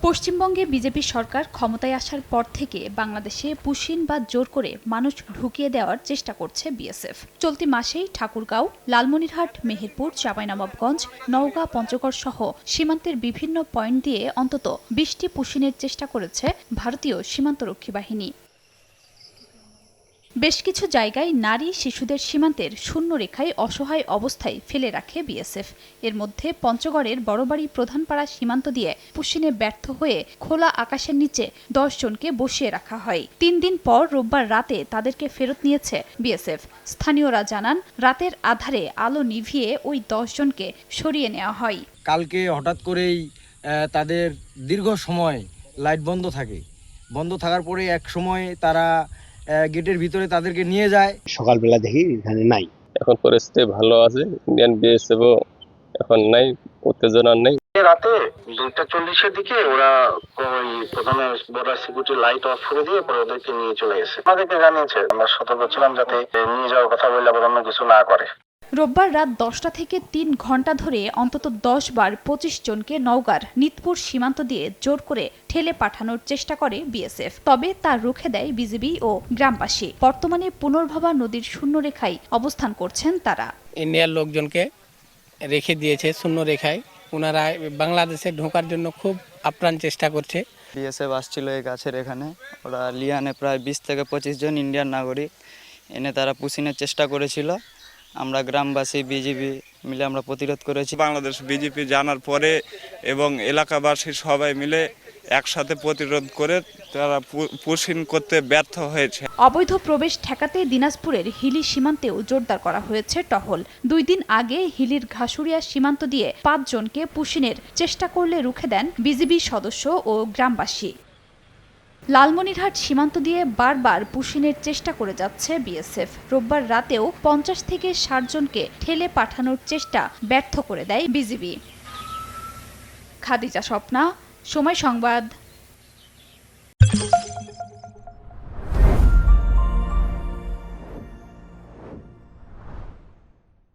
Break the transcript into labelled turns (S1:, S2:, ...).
S1: পশ্চিমবঙ্গে বিজেপি সরকার ক্ষমতায় আসার পর থেকে বাংলাদেশে পুশিন বা জোর করে মানুষ ঢুকিয়ে দেওয়ার চেষ্টা করছে বিএসএফ। চলতি মাসেই ঠাকুরগাঁও, লালমনিরহাট, মেহেরপুর, চাঁপাইনবাবগঞ্জ, নওগাঁ, পঞ্চগড় সহ সীমান্তের বিভিন্ন পয়েন্ট দিয়ে অন্তত 20টি পুশিনের চেষ্টা করেছে ভারতীয় সীমান্তরক্ষী বাহিনী। বেশ কিছু জায়গায় নারী শিশুদের সীমান্তের শূন্য রেখায় অসহায় অবস্থায় ফেলে রাখে বিএসএফ। এর মধ্যে পঞ্চগড়ের বড়বাড়ি প্রধানপাড়া সীমান্ত দিয়ে পুশিনে ব্যর্থ হয়ে খোলা আকাশের নিচে 10 জনকে বসিয়ে রাখা হয়। 3 দিন পর রোববার রাতে তাদেরকে ফেরত নিয়েছে বিএসএফ। স্থানীয়রা জানান, রাতের আধারে আলো নিভিয়ে ওই 10 জনকে সরিয়ে নেওয়া হয়।
S2: কালকে হঠাৎ করেই তাদের দীর্ঘ সময় লাইট বন্ধ থাকে। বন্ধ থাকার পরে এক সময় তারা গেটের ভিতরে তাদেরকে নিয়ে যায়।
S3: সকালবেলা দেখি এখানে নাই।
S4: এখন পরিস্থিতি ভালো আছে, ইন্ডিয়ান বিএসএফও এখন নাই, উত্তেজনা নেই।
S5: রাতে 2:40-এর দিকে ওরা ওই প্রথমে বর্ডার সিকিউরিটি লাইট অফ করে দিয়ে পরে ওদেরকে নিয়ে চলে গেছে। আমাদেরকে জানিয়েছে, আমরা সতর্ক ছিলাম যাতে নিয়ে যাওয়ার কথা বললে আবার অন্য কিছু না করে।
S1: রোববার রাত 10টা থেকে 3 ঘন্টা ধরে অন্তত 10 বার 25 জনকে নওগাঁর নিতপুর সীমান্ত দিয়ে জোর করে ঠেলে পাঠানোর চেষ্টা করে বিএসএফ। তবে তা রুখে দেয় বিজিবি ও গ্রামবাসী। বর্তমানে পুনর্ভবা নদীর শূন্য রেখায় অবস্থান করছেন তারা।
S6: ইন্ডিয়ার লোকজনকে রেখে দিয়েছে শূন্য রেখায়। ওনারা বাংলাদেশে ঢোকার জন্য খুব আপ্রাণ চেষ্টা করছে।
S7: বিএসএফ আসছিল এই গাছের এখানে। ওরা লিয়ানে প্রায় 20 থেকে 25 জন ইন্ডিয়ান নাগরিক এনে তারা পুশিনের চেষ্টা করেছিল। আমরা গ্রামবাসী বিজিবি মিলে আমরা প্রতিরোধ করেছি।
S8: বাংলাদেশ বিজেপি জানার পরে এবং এলাকাবাসী সবাই মিলে একসাথে প্রতিরোধ করে তারা পুশিন করতে ব্যর্থ হয়েছে।
S1: অবৈধ প্রবেশ ঠেকাতে দিনাজপুরের হিলি সীমান্তেও জোরদার করা হয়েছে টহল। 2 দিন আগে হিলির ঘাসুরিয়া সীমান্ত দিয়ে 5 জনকে পুশিনের চেষ্টা করলে রুখে দেন বিজিবি সদস্য ও গ্রামবাসী। লালমনিরহাট সীমান্ত দিয়ে বারবার পুশিনের চেষ্টা করে যাচ্ছে বিএসএফ। রোববার রাতেও 50 থেকে 60 জনকে ঠেলে পাঠানোর চেষ্টা ব্যর্থ করে দেয় বিজিবি। খাদিজা স্বপ্না, সময় সংবাদ।